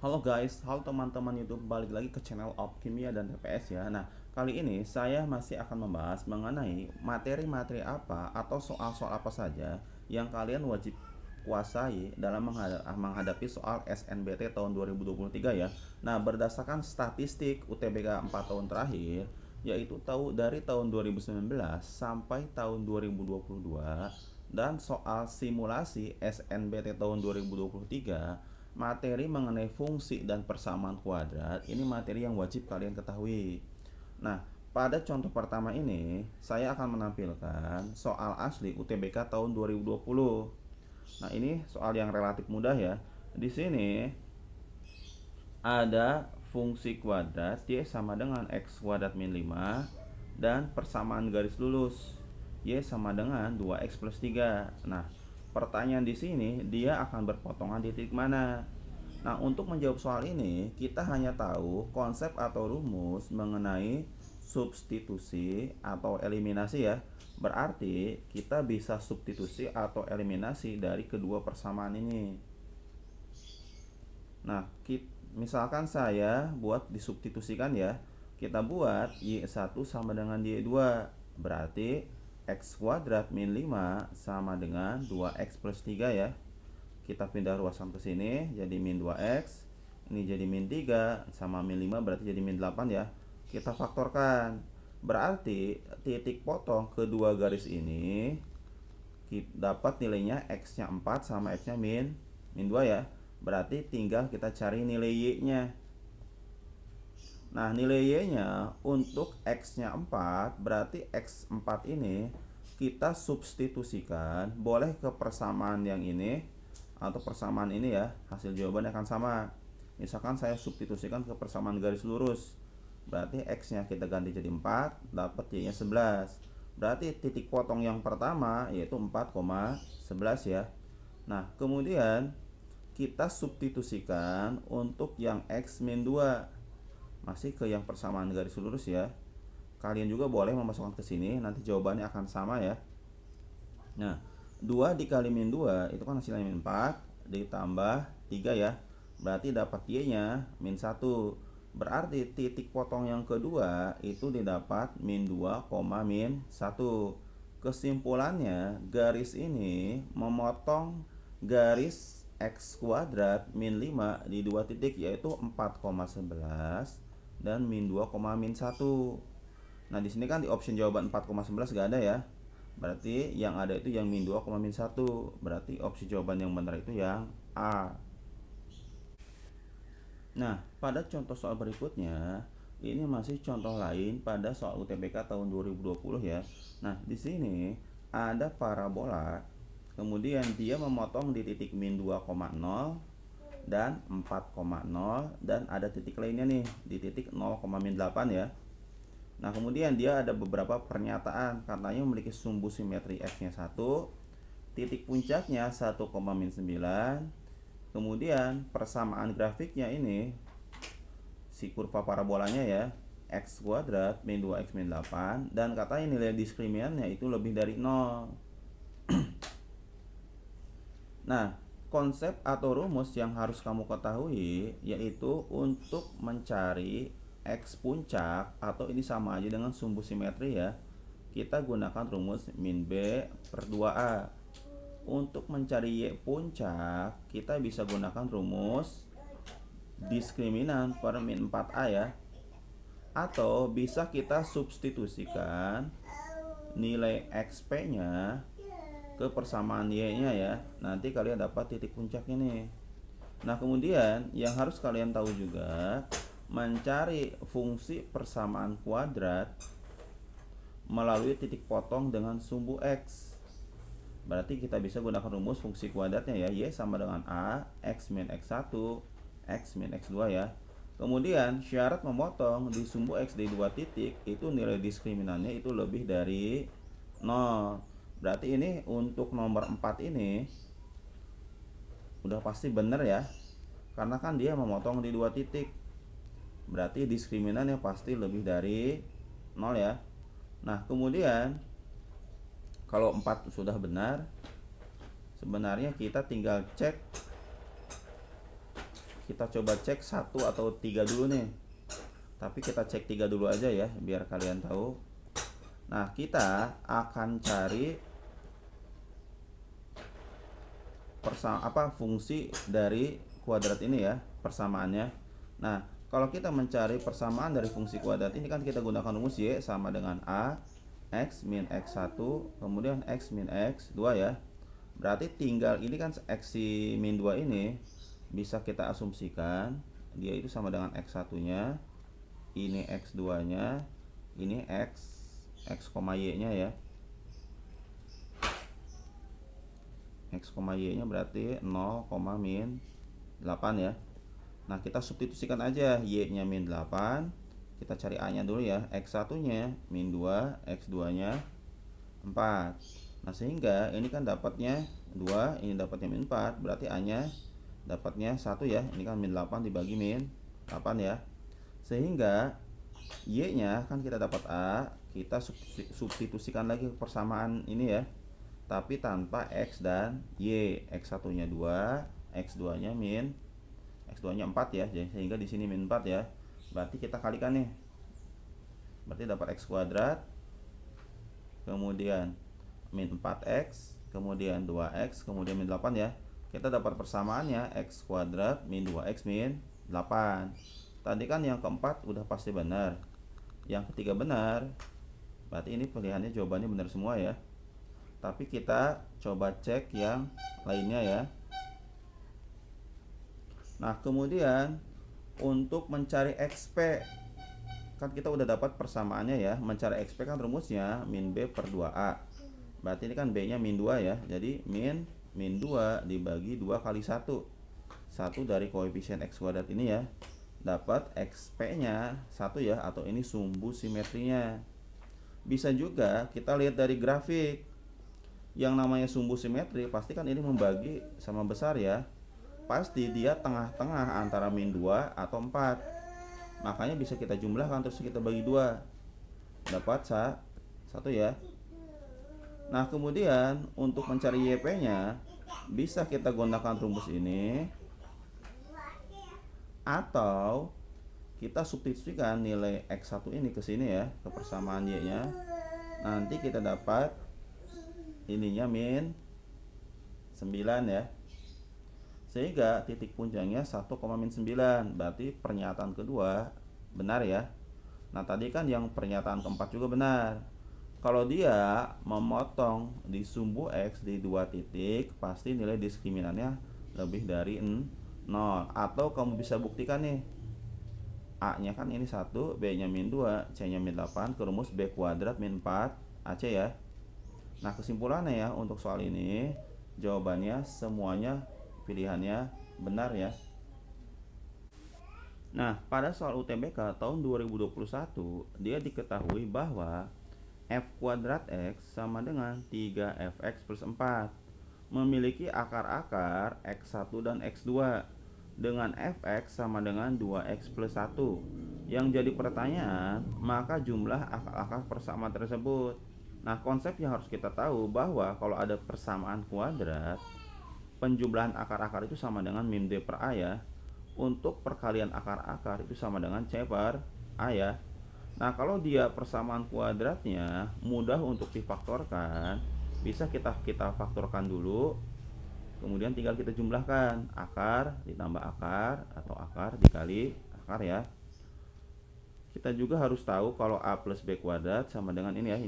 Halo guys, halo teman-teman YouTube, balik lagi ke channel Opkimia dan TPS ya. Nah, kali ini saya masih akan membahas mengenai materi-materi apa atau soal-soal apa saja yang kalian wajib kuasai dalam menghadapi soal SNBT tahun 2023 ya. Nah, berdasarkan statistik UTBK 4 tahun terakhir, yaitu dari tahun 2019 sampai tahun 2022 dan soal simulasi SNBT tahun 2023, materi mengenai fungsi dan persamaan kuadrat ini materi yang wajib kalian ketahui. Nah, pada contoh pertama ini saya akan menampilkan soal asli UTBK tahun 2020. Nah, ini soal yang relatif mudah ya. Di sini ada fungsi kuadrat y sama dengan x kuadrat min 5 dan persamaan garis lurus y sama dengan 2x plus 3. Nah, pertanyaan di sini dia akan berpotongan di titik mana? Nah, untuk menjawab soal ini, kita hanya tahu konsep atau rumus mengenai substitusi atau eliminasi ya. Berarti kita bisa substitusi atau eliminasi dari kedua persamaan ini. Nah, misalkan saya buat disubstitusikan ya. Kita buat y1 sama dengan y2. Berarti x kuadrat min 5 sama dengan 2x plus 3 ya. Kita pindah ruasan ke sini jadi min 2x, ini jadi min 3 sama min 5 berarti jadi min 8 ya. Kita faktorkan. Berarti titik potong kedua garis ini dapat nilainya x-nya 4 sama x-nya min 2 ya. Berarti tinggal kita cari nilai y-nya. Nah, nilai y-nya untuk x-nya 4 berarti x4 ini kita substitusikan boleh ke persamaan yang ini atau persamaan ini ya, hasil jawabannya akan sama. Misalkan saya substitusikan ke persamaan garis lurus, berarti x nya kita ganti jadi 4, dapat y nya 11. Berarti titik potong yang pertama yaitu 4,11 ya. Nah, kemudian kita substitusikan untuk yang x min 2, masih ke yang persamaan garis lurus ya. Kalian juga boleh memasukkan ke sini, nanti jawabannya akan sama ya. Nah, 2 dikali min 2 itu kan hasilnya min 4 ditambah 3 ya. Berarti dapat y-nya min 1. Berarti titik potong yang kedua itu didapat min 2, min 1. Kesimpulannya, garis ini memotong garis x kuadrat min 5 di dua titik yaitu 4,11 dan min 2, min 1. Nah, di sini kan di option jawaban 4,11 gak ada ya. Berarti yang ada itu yang min 2, min 1. Berarti opsi jawaban yang benar itu yang A. Nah, pada contoh soal berikutnya, ini masih contoh lain pada soal UTBK tahun 2020 ya. Nah, di sini ada parabola, kemudian dia memotong di titik min 2,0 dan 4,0 dan ada titik lainnya nih di titik 0, min 8 ya. Nah, kemudian dia ada beberapa pernyataan, katanya memiliki sumbu simetri x-nya 1, titik puncaknya 1, min 9. Kemudian persamaan grafiknya ini si kurva parabolanya ya, x kuadrat min 2x min 8, dan katanya nilai diskriminannya itu lebih dari 0. Nah, konsep atau rumus yang harus kamu ketahui yaitu untuk mencari x puncak, atau ini sama aja dengan sumbu simetri ya, kita gunakan rumus min b per 2a. Untuk mencari y puncak kita bisa gunakan rumus diskriminan per min 4a ya, atau bisa kita substitusikan nilai xp nya ke persamaan y nya ya, nanti kalian dapat titik puncaknya nih. Nah, kemudian yang harus kalian tahu juga, mencari fungsi persamaan kuadrat melalui titik potong dengan sumbu x. Berarti kita bisa gunakan rumus fungsi kuadratnya ya, y sama dengan a x min x1 x min x2 ya. Kemudian syarat memotong di sumbu x di dua titik itu nilai diskriminannya itu lebih dari 0. Berarti ini untuk nomor 4 ini udah pasti benar ya, karena kan dia memotong di dua titik. Berarti diskriminannya pasti lebih dari 0 ya. Nah, kemudian kalau 4 sudah benar, sebenarnya kita tinggal cek kita coba cek 1 atau 3 dulu nih. Tapi kita cek 3 dulu aja ya, biar kalian tahu. Nah, kita akan cari fungsi dari kuadrat ini ya, persamaannya. Nah, kalau kita mencari persamaan dari fungsi kuadrat ini kan kita gunakan rumus Y sama dengan A X min X1 kemudian X min X2 ya. Berarti tinggal ini kan X min 2 ini bisa kita asumsikan dia itu sama dengan X1-nya, ini X2-nya, ini X, Y-nya ya. X, Y-nya berarti 0, min 8 ya. Nah, kita substitusikan aja Y-nya min 8. Kita cari A-nya dulu ya. X1-nya min 2, X2-nya 4. Nah, sehingga ini kan dapatnya 2, ini dapatnya min 4, berarti A-nya dapatnya 1 ya. Ini kan min 8 dibagi min 8 ya. Sehingga Y-nya kan kita dapat A, kita substitusikan lagi ke persamaan ini ya. Tapi tanpa X dan Y. X1-nya 2, X2-nya 4 ya. Sehingga di sini min 4 ya. Berarti kita kalikan nih. Berarti dapat X kuadrat, kemudian min 4X, kemudian 2X, kemudian min 8 ya. Kita dapat persamaannya X kuadrat min 2X min 8. Tadi kan yang keempat udah pasti benar. Yang ketiga benar. Berarti ini pilihannya jawabannya benar semua ya. Tapi kita coba cek yang lainnya ya. Nah, kemudian untuk mencari XP, kan kita udah dapat persamaannya ya. Mencari XP kan rumusnya min B per 2A. Berarti ini kan B nya min 2 ya. Jadi min 2 dibagi 2 kali 1. 1 dari koefisien X kuadrat ini ya. Dapat XP nya 1 ya, atau ini sumbu simetrinya. Bisa juga kita lihat dari grafik. Yang namanya sumbu simetri pasti kan ini membagi sama besar ya. Pasti dia tengah-tengah antara min 2 atau 4. Makanya bisa kita jumlahkan terus kita bagi 2. Dapat 1 ya. Nah, kemudian untuk mencari YP-nya bisa kita gunakan rumus ini, atau kita substitusikan nilai X1 ini ke sini ya, ke persamaan Y-nya. Nanti kita dapat ininya min 9 ya. Sehingga titik puncaknya 1, min 9. Berarti pernyataan kedua benar ya. Nah, tadi kan yang pernyataan keempat juga benar. Kalau dia memotong di sumbu X di 2 titik, pasti nilai diskriminannya lebih dari 0. Atau kamu bisa buktikan nih, A nya kan ini 1, B nya min 2, C nya min 8, ke rumus B kuadrat min 4 AC ya. Nah, kesimpulannya ya untuk soal ini, jawabannya semuanya pilihannya benar ya. Nah, pada soal UTBK tahun 2021, dia diketahui bahwa F kuadrat X sama dengan 3Fx plus 4 memiliki akar-akar X1 dan X2 dengan Fx sama dengan 2X plus 1. Yang jadi pertanyaan, maka jumlah akar-akar persamaan tersebut. Nah, konsep yang harus kita tahu bahwa kalau ada persamaan kuadrat, penjumlahan akar-akar itu sama dengan min D per A ya. Untuk perkalian akar-akar itu sama dengan C per A ya. Nah, kalau dia persamaan kuadratnya mudah untuk difaktorkan, bisa kita faktorkan dulu. Kemudian tinggal kita jumlahkan akar ditambah akar atau akar dikali akar ya. Kita juga harus tahu kalau A plus B kuadrat sama dengan ini ya,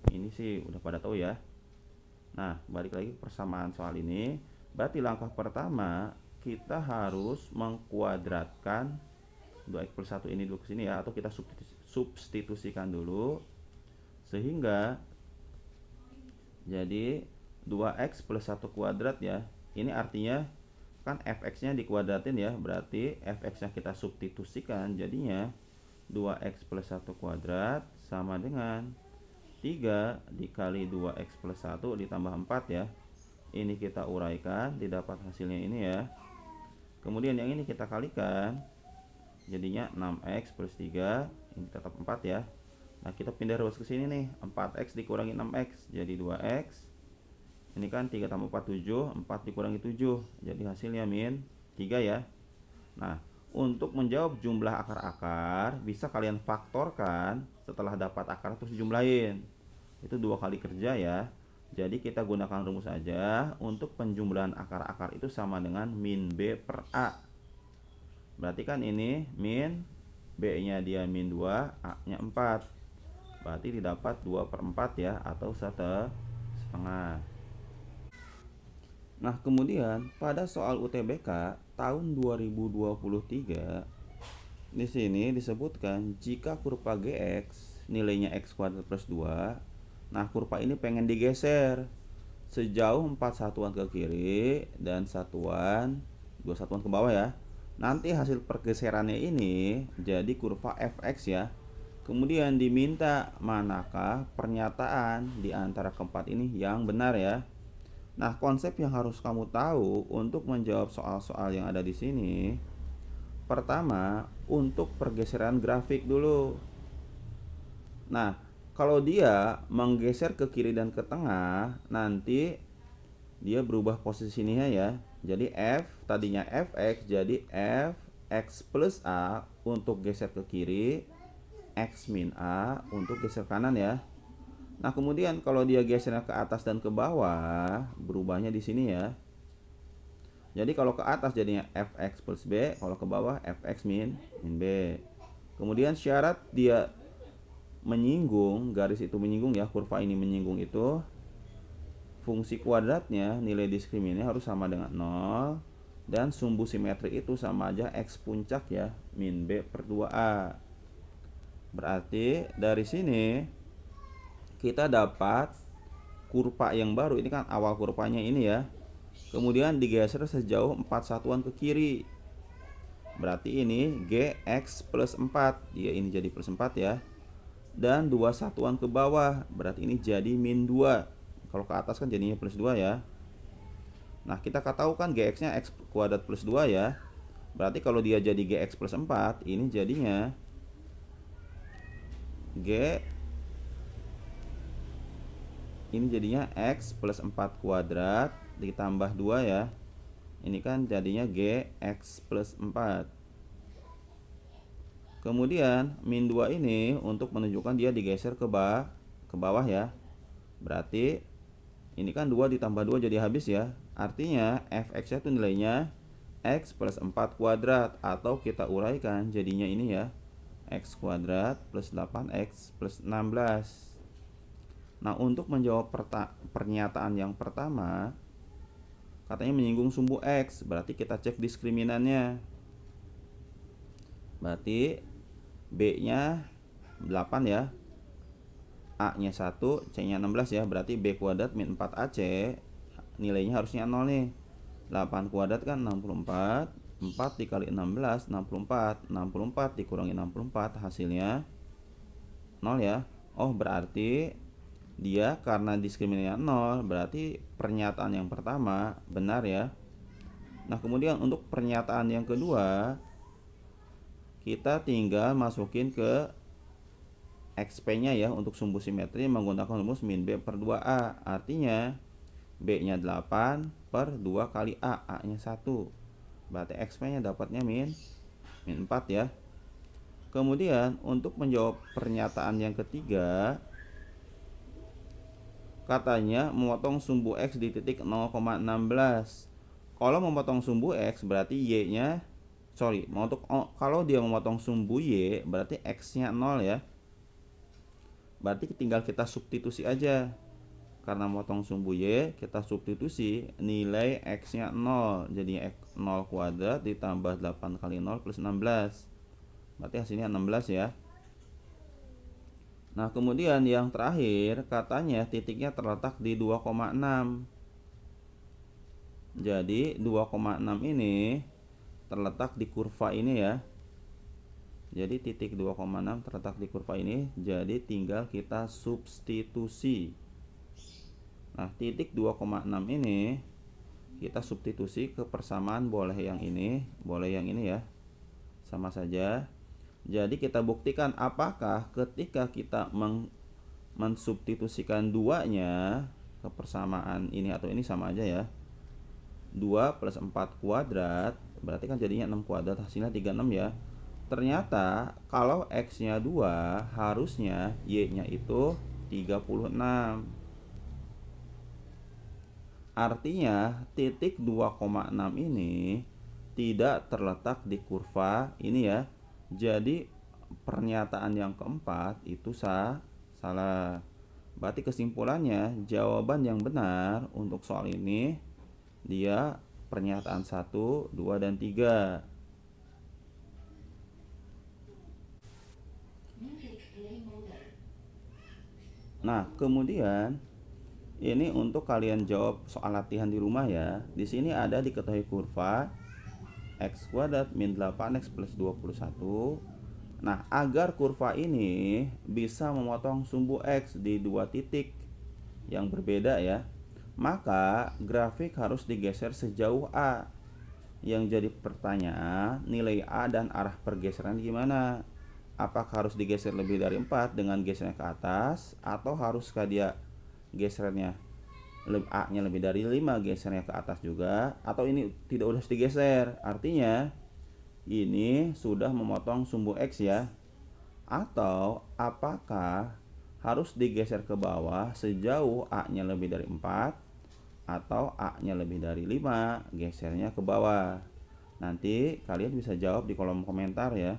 ini sih udah pada tahu ya. Nah, balik lagi ke persamaan soal ini. Berarti langkah pertama kita harus mengkuadratkan 2x plus 1 ini dulu ke sini ya, atau kita substitusikan dulu sehingga jadi 2x plus 1 kuadrat ya. Ini artinya kan fx-nya dikuadratin ya, berarti fx-nya kita substitusikan, jadinya 2x plus 1 kuadrat sama dengan 3 dikali 2x plus 1 ditambah 4 ya. Ini kita uraikan, didapat hasilnya ini ya. Kemudian yang ini kita kalikan, jadinya 6x plus 3, ini tetap 4 ya. Nah, kita pindah ruas ke sini nih, 4x dikurangi 6x jadi 2x. Ini kan 3 tambah 4 7, 4 dikurangi 7, jadi hasilnya min 3 ya. Nah, untuk menjawab jumlah akar-akar, bisa kalian faktorkan setelah dapat akar terus dijumlahin. Itu 2 kali kerja ya. Jadi kita gunakan rumus aja. Untuk penjumlahan akar-akar itu sama dengan min B per A. Berarti kan ini min, B-nya dia min 2, A-nya 4. Berarti didapat 2 per 4 ya, atau 1,5. Nah, kemudian pada soal UTBK tahun 2023 di sini disebutkan jika kurva GX nilainya x kuadrat plus 2. Nah, kurva ini pengen digeser sejauh 4 satuan ke kiri dan 2 satuan ke bawah ya. Nanti hasil pergeserannya ini jadi kurva fx ya. Kemudian diminta manakah pernyataan di antara keempat ini yang benar ya. Nah, konsep yang harus kamu tahu untuk menjawab soal-soal yang ada di sini. Pertama, untuk pergeseran grafik dulu. Nah, kalau dia menggeser ke kiri dan ke tengah, nanti dia berubah posisinya ya. Jadi F tadinya fx jadi fx plus A untuk geser ke kiri, x min A untuk geser kanan ya. Nah, kemudian kalau dia gesernya ke atas dan ke bawah, berubahnya di sini ya. Jadi kalau ke atas jadinya fx plus b, kalau ke bawah fx min b. Kemudian syarat dia menyinggung, garis itu menyinggung ya, kurva ini menyinggung itu, fungsi kuadratnya nilai diskriminannya harus sama dengan 0 dan sumbu simetri itu sama aja x puncak ya, min b per 2a. Berarti dari sini kita dapat kurva yang baru. Ini kan awal kurvanya ini ya, kemudian digeser sejauh 4 satuan ke kiri. Berarti ini gx plus 4, dia ini jadi plus 4 ya. Dan 2 satuan ke bawah, berarti ini jadi min 2. Kalau ke atas kan jadinya plus 2 ya. Nah, kita tahu kan gx nya x kuadrat plus 2 ya. Berarti kalau dia jadi gx plus 4, ini jadinya ini jadinya x plus 4 kuadrat ditambah 2 ya. Ini kan jadinya gx plus 4. Kemudian min 2 ini untuk menunjukkan dia digeser ke bawah ya. Berarti ini kan 2 ditambah 2 jadi habis ya. Artinya fx nya itu nilainya x plus 4 kuadrat, atau kita uraikan jadinya ini ya, x kuadrat plus 8x plus 16. Nah, untuk menjawab pernyataan yang pertama, katanya menyinggung sumbu x, berarti kita cek diskriminannya. Berarti b-nya 8 ya, a-nya 1, c-nya 16 ya. Berarti b kuadrat min 4ac nilainya harusnya 0 nih. 8 kuadrat kan 64, 4 dikali 16 64, 64 dikurangi 64 hasilnya 0 ya. Oh, berarti dia karena diskriminannya 0, berarti pernyataan yang pertama benar ya. Nah, kemudian untuk pernyataan yang kedua, kita tinggal masukin ke xp-nya ya untuk sumbu simetri menggunakan rumus min b per 2a. Artinya b-nya 8 per 2 kali a, a-nya 1. Berarti xp-nya dapatnya min 4 ya. Kemudian untuk menjawab pernyataan yang ketiga, katanya memotong sumbu x di titik 0,16. Kalau memotong sumbu x berarti y-nya kalau dia memotong sumbu y berarti x-nya 0 ya. Berarti tinggal kita substitusi aja. Karena memotong sumbu y, kita substitusi nilai x-nya 0. Jadinya x 0 kuadrat ditambah 8 kali 0 plus 16. Berarti hasilnya 16 ya. Nah, kemudian yang terakhir katanya titiknya terletak di 2,6. Jadi 2,6 ini terletak di kurva ini ya. Jadi titik 2,6 terletak di kurva ini, jadi tinggal kita substitusi. Nah, titik 2,6 ini kita substitusi ke persamaan, boleh yang ini, boleh yang ini ya. Sama saja. Jadi kita buktikan apakah ketika kita mensubstitusikan duanya ke persamaan ini atau ini sama aja ya. 2 plus 4 kuadrat berarti kan jadinya 6 kuadrat, hasilnya 36 ya. Ternyata kalau X-nya 2, harusnya Y-nya itu 36. Artinya titik 2,6 ini tidak terletak di kurva ini ya. Jadi pernyataan yang keempat itu salah. Berarti kesimpulannya jawaban yang benar untuk soal ini dia pernyataan 1, 2, dan 3. Nah, kemudian ini untuk kalian jawab soal latihan di rumah ya. Di sini ada diketahui kurva X kuadrat min 8X plus 21. Nah, agar kurva ini bisa memotong sumbu X di dua titik yang berbeda ya, maka grafik harus digeser sejauh A. Yang jadi pertanyaan, nilai A dan arah pergeseran gimana? Apakah harus digeser lebih dari 4 dengan gesernya ke atas, atau haruskah dia gesernya A-nya lebih dari 5 gesernya ke atas juga, atau ini tidak harus digeser? Artinya ini sudah memotong sumbu X ya. Atau apakah harus digeser ke bawah sejauh A-nya lebih dari 4, atau A-nya lebih dari 5 gesernya ke bawah? Nanti kalian bisa jawab di kolom komentar ya.